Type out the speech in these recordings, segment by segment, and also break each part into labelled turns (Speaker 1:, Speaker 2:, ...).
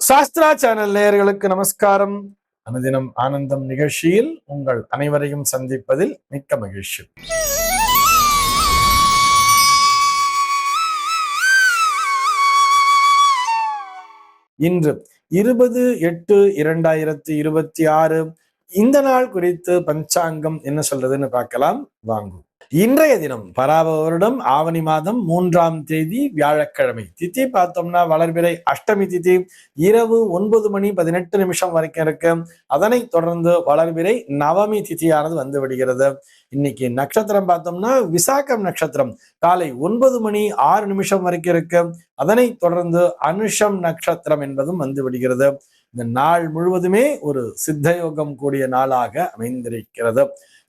Speaker 1: Sastra channel நேயர்களுக்கு நமஸ்காரம். அனுதினம் ஆனந்தம் நிகழ்ச்சியில் உங்கள் அனைவரையும் சந்திப்பதில் மிக்க மகிழ்ச்சி. இன்று 20/8/2026 இந்த நாள் குறித்து பஞ்சாங்கம் என்ன சொல்றதுன்னு பார்க்கலாம் வாங்கும். இன்றைய தினம் பராப வருடம் ஆவணி மாதம் 3ஆம் தேதி வியாழக்கிழமை. திதி பார்த்தோம்னா வளர்பிறை அஷ்டமி திதி இரவு 9:18 வரைக்கும் இருக்கு. அதனை தொடர்ந்து வளர்பிறை நவமி திதியானது வந்து விடுகிறது. இன்னைக்கு நட்சத்திரம் பார்த்தோம்னா விசாகம் நட்சத்திரம் காலை 9:06 வரைக்கும் இருக்கு. அதனை தொடர்ந்து அனுஷம் நட்சத்திரம் என்பதும் வந்து விடுகிறது. இந்த நாள் முழுவதுமே ஒரு சித்த யோகம் கூடிய நாளாக அமைந்திருக்கிறது.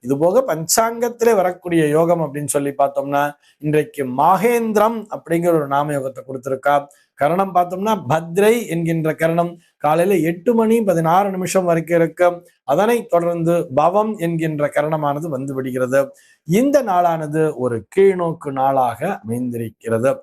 Speaker 1: இது போக பஞ்சாங்கத்திலே வரக்கூடிய யோகம் அப்படின்னு சொல்லி பார்த்தோம்னா இன்றைக்கு மாகேந்திரம் அப்படிங்கிற ஒரு நாம யோகத்தை கொடுத்திருக்கா. கரணம் பார்த்தோம்னா பத்ரை என்கின்ற கரணம் காலையில 8:16 வரைக்கும் இருக்கு. அதனை தொடர்ந்து பவம் என்கின்ற கரணமானது வந்து விடுகிறது. இந்த நாளானது ஒரு கீழ்நோக்கு நாளாக அமைந்திருக்கிறது.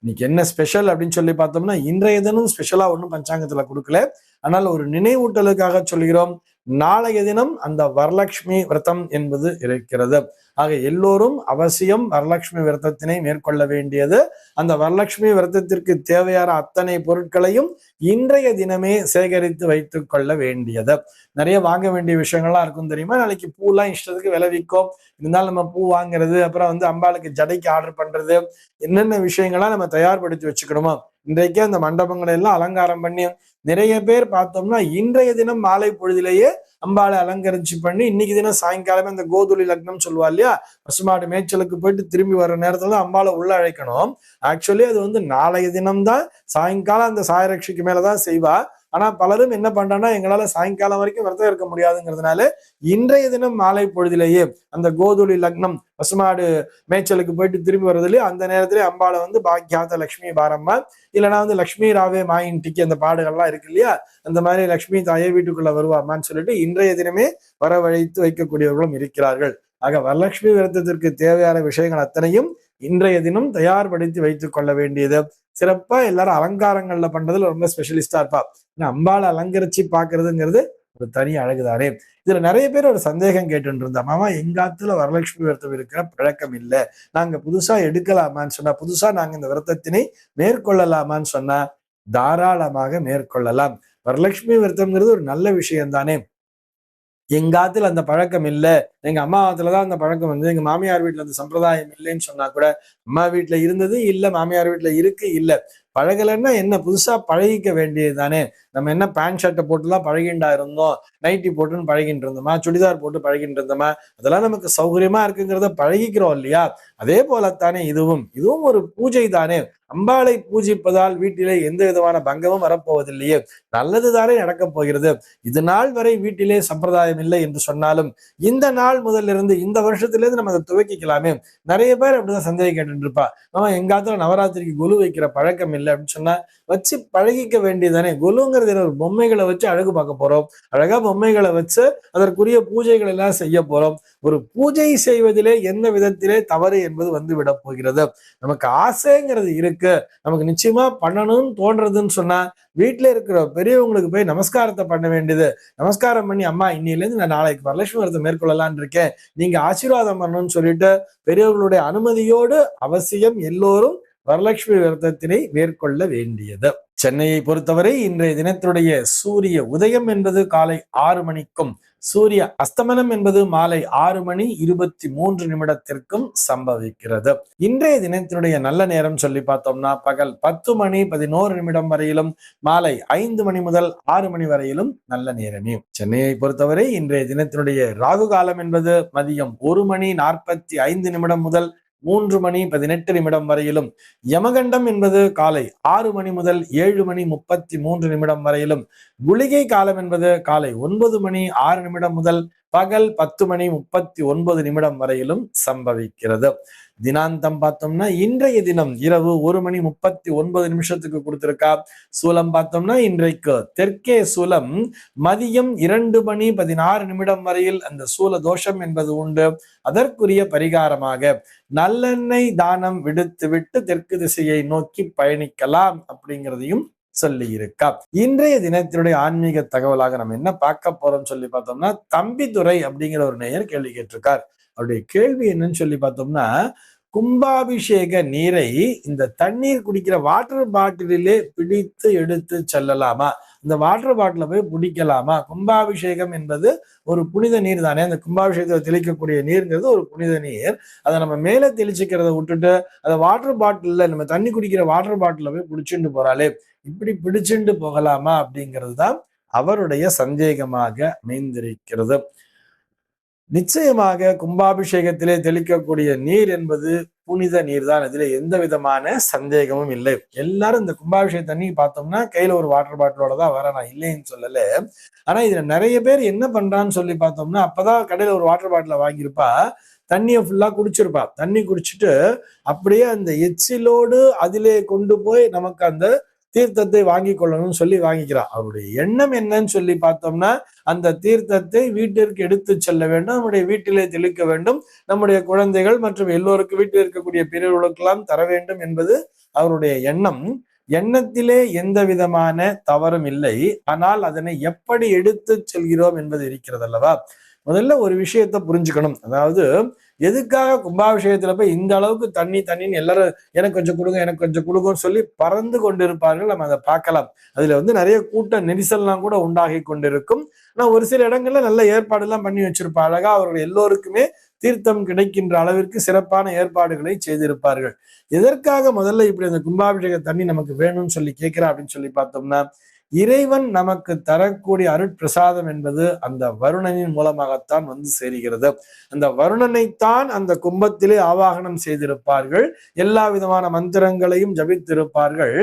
Speaker 1: இன்னைக்கு என்ன ஸ்பெஷல் அப்படின்னு சொல்லி பார்த்தோம்னா இன்றைய தினம் ஸ்பெஷலா ஒன்றும் பஞ்சாங்கத்துல கொடுக்கல. ஆனால் ஒரு நினைவூட்டலுக்காக சொல்கிறோம். நாளைய தினம் அந்த வரலட்சுமி விரதம் என்பது இருக்கிறது. ஆக எல்லோரும் அவசியம் வரலட்சுமி விரதத்தினை மேற்கொள்ள வேண்டியது. அந்த வரலட்சுமி விரதத்திற்கு தேவையான அத்தனை பொருட்களையும் இன்றைய தினமே சேகரித்து வைத்துக் கொள்ள வேண்டியது. நிறைய வாங்க வேண்டிய விஷயங்கள்லாம் இருக்கும் தெரியுமா. நாளைக்கு பூலாம் இஷ்டத்துக்கு விளைவிக்கும். இருந்தாலும் நம்ம பூ வாங்குறது, அப்புறம் அம்பாளுக்கு ஜடைக்கு ஆர்டர் பண்றது, என்னென்ன விஷயங்கள்லாம் நம்ம தயார்படுத்தி வச்சுக்கணுமோ இன்றைக்கே அந்த மண்டபங்களை எல்லாம் அலங்காரம் பண்ணி நிறைய பேர் பார்த்தோம்னா இன்றைய தினம் மாலை பொழுதிலேயே அம்பாளை அலங்கரிச்சு பண்ணி இன்னைக்கு தினம் சாயங்காலமே அந்த கோதுளி லக்னம் சொல்லுவா இல்லையா, பசுமாடு மேய்ச்சலுக்கு போயிட்டு திரும்பி வர்ற நேரத்துல அம்பாளை உள்ள அழைக்கணும். ஆக்சுவலி அது நாளைய தினம்தான் சாயங்காலம் அந்த சாயரட்சிக்கு மேலதான் செய்வா. ஆனா பலரும் என்ன பண்றாங்கன்னா எங்களால சாயங்காலம் வரைக்கும் விரதம் இருக்க முடியாதுங்கிறதுனால இன்றைய தினம் மாலை பொழுதிலேயே அந்த கோதுளி லக்னம் பசுமாடு மேய்ச்சலுக்கு போயிட்டு திரும்பி வர்றதுலயே அந்த நேரத்திலே அம்பாளை பாக்யாத லட்சுமி பாரம்மா இல்லைன்னா லட்சுமி ராவே மாயின்டிக்கு அந்த பாடுகள்லாம் இருக்கு இல்லையா, அந்த மாதிரி லட்சுமி தாயே வீட்டுக்குள்ள வருவாமான்னு சொல்லிட்டு இன்றைய தினமே வரவழைத்து வைக்கக்கூடியவர்களும் இருக்கிறார்கள். ஆக வரலட்சுமி விரதத்திற்கு தேவையான விஷயங்கள் அத்தனையும் இன்றைய தினம் தயார்படுத்தி வைத்துக் கொள்ள வேண்டியது. சிறப்பா எல்லாரும் அலங்காரங்கள்ல பண்றதுல ரொம்ப ஸ்பெஷலிஸ்டா இருப்பா. அம்பாளை அலங்கரிச்சு பாக்குறதுங்கிறது ஒரு தனி அழகுதானே. இதுல நிறைய பேர் ஒரு சந்தேகம் கேட்டு இருந்தா, மாமா எங்காத்துல வரலட்சுமி விரதம் இருக்கிற பழக்கம் இல்லை, நாங்க புதுசா எடுக்கலாமான்னு சொன்னா, புதுசா நாங்க இந்த விரதத்தினை மேற்கொள்ளலாமான்னு சொன்னா தாராளமாக மேற்கொள்ளலாம். வரலட்சுமி விரதம்ங்கிறது ஒரு நல்ல விஷயம் தானே. எங்காத்துல அந்த பழக்கம் இல்லை, எங்க அம்மாவத்துலதான் அந்த பழக்கம் எங்க மாமியார் வீட்டுல அந்த சம்பிரதாயம் இல்லைன்னு சொன்னா கூட அம்மா வீட்டுல இருந்தது இல்ல, மாமியார் வீட்டுல இருக்கு இல்ல, பழகலைன்னா என்ன, புதுசா பழகிக்க வேண்டியது தானே. நம்ம என்ன பேண்ட் ஷர்ட்டை போட்டுலாம் பழகிண்டா இருந்தோம், நைட்டி போட்டுன்னு பழகிட்டு இருந்தோமா, சுடிதார் போட்டு பழகிட்டு இருந்தோமா, அதெல்லாம் நமக்கு சௌகரியமா இருக்குங்கிறத பழகிக்கிறோம் இல்லையா. அதே போலத்தானே இதுவும் ஒரு பூஜை தானே. அம்பாளை பூஜிப்பதால் வீட்டிலே எந்த விதமான பங்கமும் வரப்போவதில்லையே, நல்லது தானே நடக்கப் போகிறது. இது நாள் வரை வீட்டிலே சம்பிரதாயம் இல்லை என்று சொன்னாலும் இந்த நாள் முதல்ல இருந்து இந்த வருஷத்திலிருந்து நம்ம அதை துவக்கிக்கலாமே. நிறைய பேர் அப்படிதான் சந்தேகம் கேட்டு இருப்பா, எங்காத்துல நவராத்திரிக்கு கொலு வைக்கிற பழக்கம் இல்லை அப்படின்னு சொன்னா வச்சு பழகிக்க வேண்டியதானே. கொலுங்கிறது ஒரு பொம்மைகளை வச்சு அழகு பார்க்க போறோம், அழகா பொம்மைகளை வச்சு அதற்குரிய பூஜைகள் எல்லாம் செய்ய போறோம். ஒரு பூஜை செய்வதிலே எந்த விதத்திலே தவறு என்பது வந்து விட போகிறது. நமக்கு ஆசைங்கிறது இருக்கு, நமக்கு நிச்சயமா பண்ணணும்னு தோன்றதுன்னு சொன்னா வீட்டுல இருக்கிற பெரியவங்களுக்கு போய் நமஸ்காரத்தை பண்ண வேண்டியது. நமஸ்காரம் பண்ணி, அம்மா இன்னையில இருந்து நான் நாளைக்கு வரலட்சுமி விரதத்தை மேற்கொள்ளலான் இருக்கேன், நீங்க ஆசீர்வாதம் பண்ணணும்னு சொல்லிட்டு பெரியவர்களுடைய அனுமதியோடு அவசியம் எல்லோரும் வரலட்சுமி விரதத்தினை மேற்கொள்ள வேண்டியது. சென்னையை பொறுத்தவரை இன்றைய தினத்தினுடைய சூரிய உதயம் என்பது காலை 6 மணிக்கும் சூரிய அஸ்தமனம் என்பது மாலை 6:23 சம்பவிக்கிறது. இன்றைய தினத்தினுடைய நல்ல நேரம் சொல்லி பார்த்தோம்னா பகல் 10:11 வரையிலும் மாலை 5 மணி முதல் 6 மணி வரையிலும் நல்ல நேரமே. சென்னையை பொறுத்தவரை இன்றைய தினத்தினுடைய ராகு காலம் என்பது மதியம் 1:45 முதல் 3:18 வரையிலும், யமகண்டம் என்பது காலை 6 மணி முதல் 7:33 வரையிலும், குளிகை காலம் என்பது காலை 9:06 முதல் பகல் 10:39 வரையிலும் சம்பவிக்கிறது. தினாந்தம் பார்த்தோம்னா இன்றைய தினம் இரவு 1:39 கொடுத்திருக்கா. சூலம் பார்த்தோம்னா இன்றைக்கு தெற்கே சூலம் மதியம் 2:16 வரையில் அந்த சூல தோஷம் என்பது உண்டு. அதற்குரிய பரிகாரமாக நல்லெண்ணெய் தானம் விடுத்து விட்டு தெற்கு திசையை நோக்கி பயணிக்கலாம் அப்படிங்கிறதையும் சொல்லி இருக்கா. இன்றைய தினத்தினுடைய ஆன்மீக தகவலாக நம்ம என்ன பார்க்க போறோம் சொல்லி பார்த்தோம்னா, தம்பிதுரை அப்படிங்கிற ஒரு நேயர் கேள்வி கேட்டிருக்கார். அவருடைய கேள்வி என்னன்னு சொல்லி பார்த்தோம்னா, கும்பாபிஷேக நீரை இந்த தண்ணீர் குடிக்கிற வாட்டர் பாட்டிலே பிடித்து எடுத்து செல்லலாமா? இந்த வாட்டர் பாட்டில போய் பிடிக்கலாமா? கும்பாபிஷேகம் என்பது ஒரு புனித நீர் தானே. அந்த கும்பாபிஷேகத்தை தெளிக்கக்கூடிய நீர்ங்கிறது ஒரு புனித நீர். அதை நம்ம மேல தெளிச்சுக்கிறத விட்டுட்டு அதை வாட்டர் பாட்டில்ல நம்ம தண்ணி குடிக்கிற வாட்டர் பாட்டில போய் பிடிச்சுட்டு போறாளே, இப்படி பிடிச்சுண்டு போகலாமா அப்படிங்கிறது தான் அவருடைய சந்தேகமாக அமைந்திருக்கிறது. நிச்சயமாக கும்பாபிஷேகத்திலே தெளிக்கக்கூடிய நீர் என்பது புனித நீர் தான். இதுல எந்த விதமான சந்தேகமும் இல்லை. எல்லாரும் இந்த கும்பாபிஷேக தண்ணி பார்த்தோம்னா கையில ஒரு வாட்டர் பாட்டிலோட தான் வர, நான் இல்லைன்னு சொல்லல. ஆனா இதுல நிறைய பேர் என்ன பண்றான்னு சொல்லி பார்த்தோம்னா, அப்பதான் கடையில ஒரு வாட்டர் பாட்டில வாங்கியிருப்பா, தண்ணியை ஃபுல்லா குடிச்சிருப்பா. தண்ணி குடிச்சிட்டு அப்படியே அந்த எச்சிலோடு அதிலே கொண்டு போய் நமக்கு அந்த தீர்த்தத்தை வாங்கி கொள்ளணும்னு சொல்லி வாங்கிக்கிறான். அவருடைய எண்ணம் என்னன்னு சொல்லி பார்த்தோம்னா, அந்த தீர்த்தத்தை வீட்டிற்கு எடுத்து செல்ல வேண்டும், நம்முடைய வீட்டிலே தெளிக்க வேண்டும், நம்முடைய குழந்தைகள் மற்றும் எல்லோருக்கும் வீட்டில் இருக்கக்கூடிய பிறர்களுக்கெல்லாம் தர வேண்டும் என்பது அவருடைய எண்ணம். எண்ணத்திலே எந்த விதமான தவறும் இல்லை. ஆனால் அதனை எப்படி எடுத்து செல்கிறோம் என்பது இருக்கிறது அல்லவா. முதல்ல ஒரு விஷயத்த புரிஞ்சுக்கணும். அதாவது எதுக்காக கும்பாபிஷேகத்துல போய் இந்த அளவுக்கு தண்ணின்னு எல்லாரும் எனக்கு கொஞ்சம் கொடுங்க எனக்கு கொஞ்சம் கொடுங்கன்னு சொல்லி பறந்து கொண்டிருப்பார்கள். நம்ம அதை பார்க்கலாம். அதுல நிறைய கூட்ட நெரிசல்லாம் கூட உண்டாகி கொண்டிருக்கும். ஆனா ஒரு சில இடங்கள்ல நல்ல ஏற்பாடு எல்லாம் பண்ணி வச்சிருப்பா. அழகா அவர்கள் எல்லோருக்குமே தீர்த்தம் கிடைக்கின்ற அளவிற்கு சிறப்பான ஏற்பாடுகளை செய்திருப்பார்கள். எதற்காக முதல்ல இப்படி அந்த கும்பாபிஷேக தண்ணி நமக்கு வேணும்னு சொல்லி கேட்கிறா அப்படின்னு சொல்லி பார்த்தோம்னா, இறைவன் நமக்கு தரக்கூடிய அருட்பிரசாதம் என்பது அந்த வருணனின் மூலமாகத்தான் வந்து சேருகிறது. அந்த வருணனைத்தான் அந்த கும்பத்திலே ஆவாகனம் செய்திருப்பார்கள். எல்லா விதமான மந்திரங்களையும் ஜபித்திருப்பார்கள்.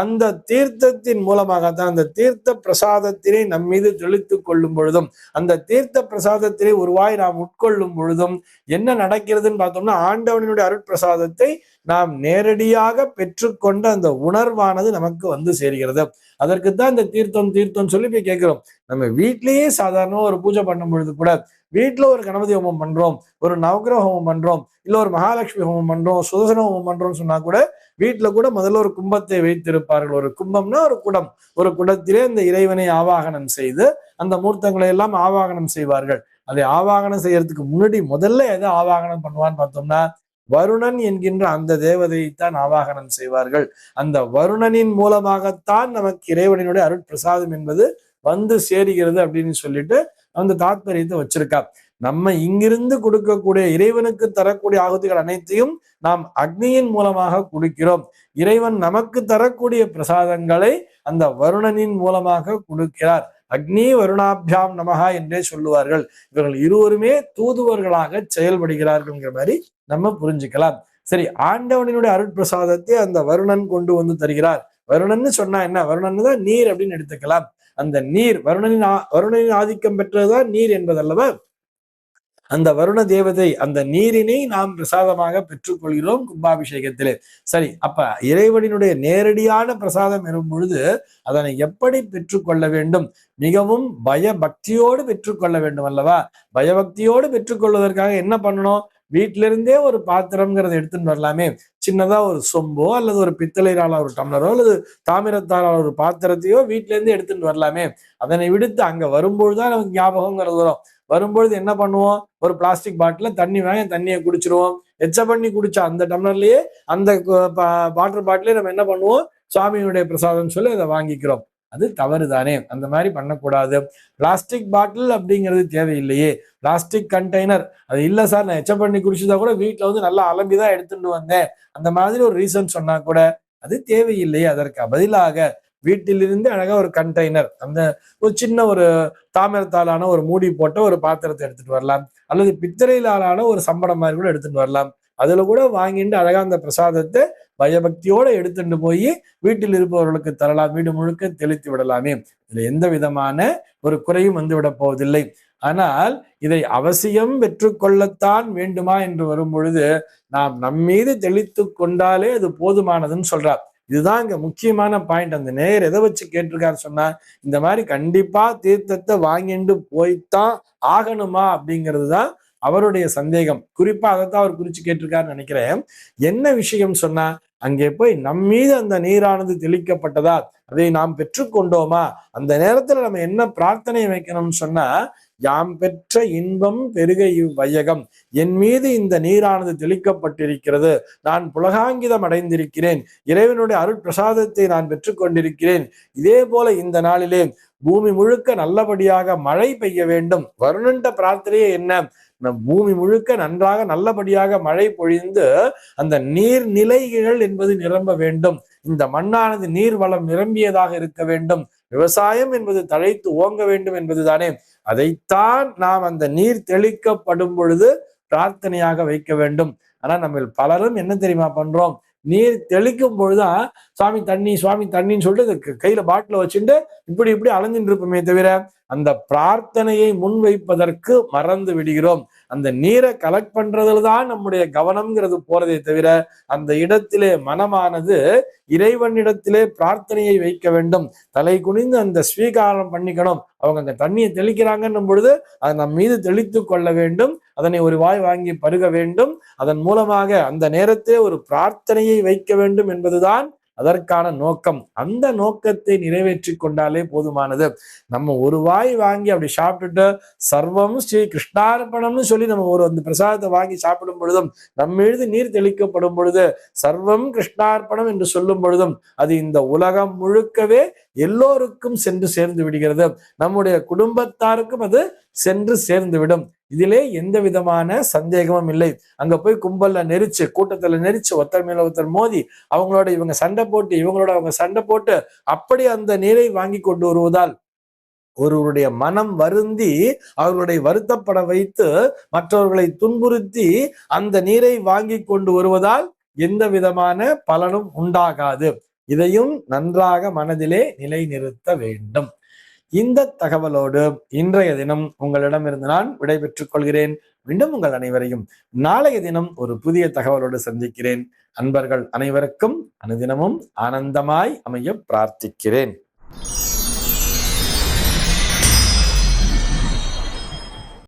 Speaker 1: அந்த தீர்த்தத்தின் மூலமாகத்தான், அந்த தீர்த்த பிரசாதத்தினை நம் மீது தெளித்துக் கொள்ளும் பொழுதும், அந்த தீர்த்த பிரசாதத்தினை ஒருவாய் நாம் உட்கொள்ளும் பொழுதும் என்ன நடக்கிறதுன்னு பார்த்தோம்னா, ஆண்டவனுடைய அருட்பிரசாதத்தை நாம் நேரடியாக பெற்றுக்கொண்ட அந்த உணர்வானது நமக்கு வந்து சேர்கிறது. அதற்குத்தான் இந்த தீர்த்தம் சொல்லி போய் கேட்கிறோம். நம்ம வீட்லயே சாதாரண ஒரு பூஜை பண்ணும் பொழுது கூட, வீட்டுல ஒரு கணபதி ஹோமம் பண்றோம், ஒரு நவகிரக ஹோமம் பண்றோம், இல்ல ஒரு மகாலட்சுமி ஹோமம் பண்றோம், சுதர்சன ஹோமம் பண்றோம்னு சொன்னா கூட வீட்டுல கூட முதல்ல ஒரு கும்பத்தை வைத்திருப்பார்கள். ஒரு கும்பம்னா ஒரு குடம், ஒரு குடத்திலே இந்த இறைவனை ஆவாகனம் செய்து அந்த மூர்த்தங்களை எல்லாம் ஆவாகனம் செய்வார்கள். அதை ஆவாகனம் செய்யறதுக்கு முன்னாடி முதல்ல எதை ஆவாகனம் பண்ணுவான்னு பார்த்தோம்னா, வருணன் என்கின்ற அந்த தேவதையைத்தான் ஆவாகனம் செய்வார்கள். அந்த வருணனின் மூலமாகத்தான் நமக்கு இறைவனுடைய அருட்பிரசாதம் என்பது வந்து சேருகிறது அப்படின்னு சொல்லிட்டு அந்த தாத்பரியத்தை வச்சிருக்கா. நம்ம இங்கிருந்து கொடுக்கக்கூடிய இறைவனுக்கு தரக்கூடிய ஆகுதிகள் அனைத்தையும் நாம் அக்னியின் மூலமாக கொடுக்கிறோம். இறைவன் நமக்கு தரக்கூடிய பிரசாதங்களை அந்த வருணனின் மூலமாக கொடுக்கிறார். அக்னி வருணாபியாம் நமகா என்றே சொல்லுவார்கள். இவர்கள் இருவருமே தூதுவர்களாக செயல்படுகிறார்கள் மாதிரி நம்ம புரிஞ்சுக்கலாம். சரி, ஆண்டவனினுடைய அருட்பிரசாதத்தை அந்த வருணன் கொண்டு வந்து தருகிறார். வருணன்னு சொன்னா என்ன? வருணன் தான் நீர் அப்படின்னு எடுத்துக்கலாம். அந்த நீர் வருணனின் ஆதிக்கம் பெற்றதுதான் நீர் என்பதல்லவா. அந்த வருண தேவதை அந்த நீரினை நாம் பிரசாதமாக பெற்றுக்கொள்கிறோம் கும்பாபிஷேகத்திலே. சரி, அப்ப இறைவனினுடைய நேரடியான பிரசாதம் எனும் பொழுது அதனை எப்படி பெற்றுக்கொள்ள வேண்டும்? மிகவும் பயபக்தியோடு பெற்றுக்கொள்ள வேண்டும் அல்லவா. பயபக்தியோடு பெற்றுக்கொள்வதற்காக என்ன பண்ணணும்? வீட்டில இருந்தே ஒரு பாத்திரம்ங்கிறத எடுத்துன்னு வரலாமே. சின்னதா ஒரு சொம்போ அல்லது ஒரு பித்தளையால ஒரு டம்ளரோ அல்லது தாமிரத்தால ஒரு பாத்திரத்தையோ வீட்டில இருந்தே எடுத்துட்டு வரலாமே. அதனை விடுத்து அங்க வரும்பொழுதுதான் நமக்கு ஞாபகங்கிறது வரும். வரும்பொழுது என்ன பண்ணுவோம்? ஒரு பிளாஸ்டிக் பாட்டில தண்ணி வாங்கி தண்ணியை குடிச்சிருவோம். எச்ச பண்ணி குடிச்சா அந்த டம்ளர்லயே அந்த வாட்டர் பாட்டிலே நம்ம என்ன பண்ணுவோம்? சுவாமியுடைய பிரசாதம் சொல்லி அதை வாங்கிக்கிறோம். அது தவறு தானே. அந்த மாதிரி பண்ணக்கூடாது. பிளாஸ்டிக் பாட்டில் அப்படிங்கிறது தேவையில்லையே. பிளாஸ்டிக் கண்டெய்னர் அது இல்ல சார், நான் எச்ச பண்ணி குடிச்சதா கூட வீட்டுல வந்து நல்லா அலம்பிதான் எடுத்துட்டு வந்தேன், அந்த மாதிரி ஒரு ரீசன் சொன்னா கூட அது தேவையில்லையே. அதற்கு பதிலாக வீட்டிலிருந்து அழகா ஒரு கண்டெய்னர், அந்த ஒரு சின்ன ஒரு தாமிரத்தாலான ஒரு மூடி போட்ட ஒரு பாத்திரத்தை எடுத்துட்டு வரலாம், அல்லது பித்தளையிலான ஒரு சம்படம் மாதிரி கூட எடுத்துட்டு வரலாம். அதுல கூட வாங்கிட்டு அழகா அந்த பிரசாதத்தை பயபக்தியோட எடுத்துட்டு போய் வீட்டில் இருப்பவர்களுக்கு தரலாம். வீடு முழுக்க தெளித்து விடலாமே. இதுல எந்த விதமான ஒரு குறையும் வந்து விட போவதில்லை. ஆனால் இதை அவசியம் பெற்றுக்கொள்ளத்தான் வேண்டுமா என்று வரும் பொழுது நாம் நம்மீது தெளித்து கொண்டாலே அது போதுமானதுன்னு சொல்றார். இதுதான் இங்க முக்கியமான பாயிண்ட். அந்த நேயர் எதை வச்சு கேட்டிருக்காரு சொன்னா, இந்த மாதிரி கண்டிப்பா தீர்த்தத்தை வாங்கிட்டு போய்த்தான் ஆகணுமா அப்படிங்கிறது தான் அவருடைய சந்தேகம். குறிப்பா அதைத்தான் அவர் குறிச்சு கேட்டிருக்காருன்னு நினைக்கிறேன். என்ன விஷயம் சொன்னா, அங்கே போய் நம்மீது அந்த நீரானது தெளிக்கப்பட்டதா, அதை நாம் பெற்றுக்கொண்டோமா? அந்த நேரத்துல நம்ம என்ன பிரார்த்தனை வைக்கணும்னு சொன்னா, யாம் பெற்ற இன்பம் பெருக இவ்வையகம், என் மீது இந்த நீரானது தெளிக்கப்பட்டிருக்கிறது, நான் புலகாங்கிதம் அடைந்திருக்கிறேன், இறைவனுடைய அருட்பிரசாதத்தை நான் பெற்றுக்கொண்டிருக்கிறேன். இதே போல இந்த நாளிலே பூமி முழுக்க நல்லபடியாக மழை பெய்ய வேண்டும். வருணன்ட்ட பிரார்த்தனையே என்ன? பூமி முழுக்க நன்றாக நல்லபடியாக மழை பொழிந்து அந்த நீர்நிலைகள் என்பது நிரம்ப வேண்டும். இந்த மண்ணானது நீர் வளம் நிரம்பியதாக இருக்க வேண்டும். விவசாயம் என்பது தழைத்து ஓங்க வேண்டும் என்பதுதானே. அதைத்தான் நாம் அந்த நீர் தெளிக்கப்படும் பொழுது பிரார்த்தனையாக வைக்க வேண்டும். ஆனா நம்ம பலரும் என்ன தெரியுமா பண்றோம்? நீர் தெளிக்கும் பொழுதுதான் சுவாமி தண்ணி சுவாமி தண்ணின்னு சொல்லிட்டு கையில பாட்டில வச்சுட்டு இப்படி இப்படி அலைஞ்சிட்டு இருப்போமே தவிர அந்த பிரார்த்தனையை முன்வைப்பதற்கு மறந்து விடுகிறோம். அந்த நீரை கலெக்ட் பண்றதுல தான் நம்முடைய கவனம்ங்கிறது போறதே தவிர அந்த இடத்திலே மனமானது இறைவனிடத்திலே பிரார்த்தனையை வைக்க வேண்டும். தலை குனிந்து அந்த ஸ்வீகாரம் பண்ணிக்கணும். அவங்க அந்த தண்ணியை தெளிக்கிறாங்கன்னும் பொழுது அதை நம் மீது தெளித்து கொள்ள வேண்டும். அதனை ஒரு வாய் வாங்கி பருக வேண்டும். அதன் மூலமாக அந்த நேரத்திலே ஒரு பிரார்த்தனையை வைக்க வேண்டும் என்பதுதான் அதற்கான நோக்கம். அந்த நோக்கத்தை நிறைவேற்றி கொண்டாலே போதுமானது. நம்ம ஒரு வாய் வாங்கி அப்படி சாப்பிட்டுட்டு சர்வம் ஸ்ரீ கிருஷ்ணார்ப்பணம்னு சொல்லி நம்ம அந்த பிரசாதத்தை வாங்கி சாப்பிடும் பொழுதும், நம்ம மீது நீர் தெளிக்கப்படும் பொழுது சர்வம் கிருஷ்ணார்ப்பணம் என்று சொல்லும் பொழுதும் அது இந்த உலகம் முழுக்கவே எல்லோருக்கும் சென்று சேர்ந்து விடுகிறது. நம்முடைய குடும்பத்தாருக்கும் அது சென்று சேர்ந்து விடும். இதிலே எந்த விதமான சந்தேகமும் இல்லை. அங்க போய் கும்பல்ல நெரிச்சு, கூட்டத்துல நெரிச்சு, ஒருத்தர் மேல ஒருத்தர் மோதி, அவங்களோட இவங்க சண்டை போட்டு, இவங்களோட அவங்க சண்டை போட்டு அப்படி அந்த நீரை வாங்கி கொண்டு வருவதால் ஒருவருடைய மனம் வருந்தி அவர்களுடைய வருத்தப்பட வைத்து மற்றவர்களை துன்புறுத்தி அந்த நீரை வாங்கி கொண்டு வருவதால் எந்த விதமான பலனும் உண்டாகாது. இதையும் நன்றாக மனதிலே நிலைநிறுத்த வேண்டும். இந்த தகவலோடு இன்றைய தினம் உங்களிடமிருந்து நான் விடைபெற்றுக் கொள்கிறேன். மீண்டும் உங்கள் அனைவரையும் நாளைய தினம் ஒரு புதிய தகவலோடு சந்திக்கிறேன். அன்பர்கள் அனைவருக்கும் அனுதினமும் ஆனந்தமாய் அமைய பிரார்த்திக்கிறேன்.